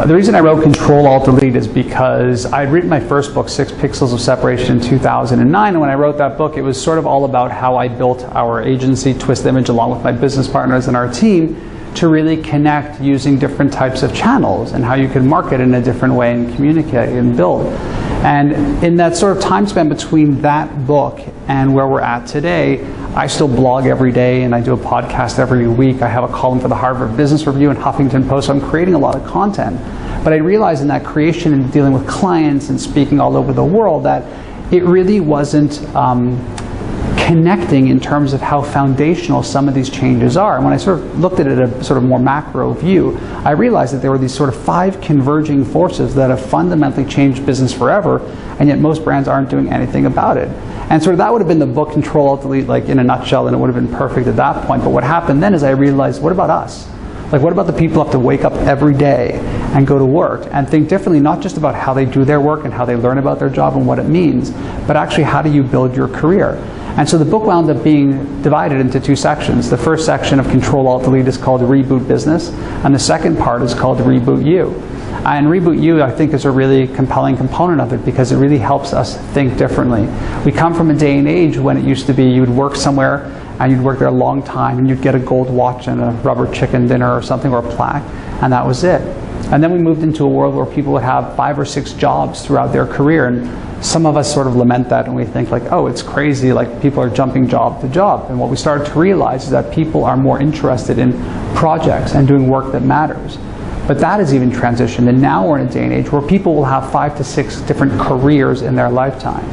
The reason I wrote Control Alt Delete is because I'd written my first book, 6 Pixels of Separation, in 2009, and when I wrote that book, it was sort of all about how I built our agency, Twist Image, along with my business partners and our team, to really connect using different types of channels and how you can market in a different way and communicate and build. And in that sort of time span between that book and where we're at today, I still blog every day and I do a podcast every week. I have a column for the Harvard Business Review and Huffington Post, so I'm creating a lot of content. But I realized in that creation and dealing with clients and speaking all over the world that it really wasn't connecting in terms of how foundational some of these changes are. And when I sort of looked at it at a sort of more macro view, I realized that there were these sort of 5 converging forces that have fundamentally changed business forever, and yet most brands aren't doing anything about it. And sort of that would have been the book Control Alt Delete, like in a nutshell, and it would have been perfect at that point. But what happened then is I realized, what about us? Like, what about the people who have to wake up every day and go to work and think differently, not just about how they do their work and how they learn about their job and what it means, but actually how do you build your career? And so the book wound up being divided into 2 sections. The first section of Control Alt Delete is called Reboot Business, and the second part is called Reboot You. And Reboot You, I think, is a really compelling component of it because it really helps us think differently. We come from a day and age when it used to be you'd work somewhere and you'd work there a long time and you'd get a gold watch and a rubber chicken dinner or something, or a plaque, and that was it. And then we moved into a world where people would have 5 or 6 jobs throughout their career, and some of us sort of lament that and we think like, oh, it's crazy, like people are jumping job to job. And what we started to realize is that people are more interested in projects and doing work that matters. But that has even transitioned, and now we're in a day and age where people will have 5 to 6 different careers in their lifetime.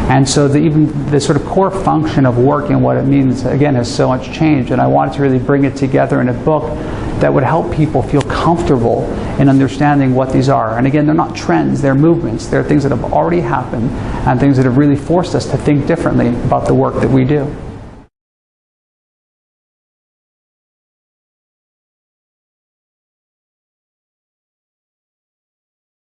And so even the sort of core function of work and what it means, again, has so much changed. And I wanted to really bring it together in a book that would help people feel comfortable in understanding what these are. And again, they're not trends, they're movements. They're things that have already happened and things that have really forced us to think differently about the work that we do.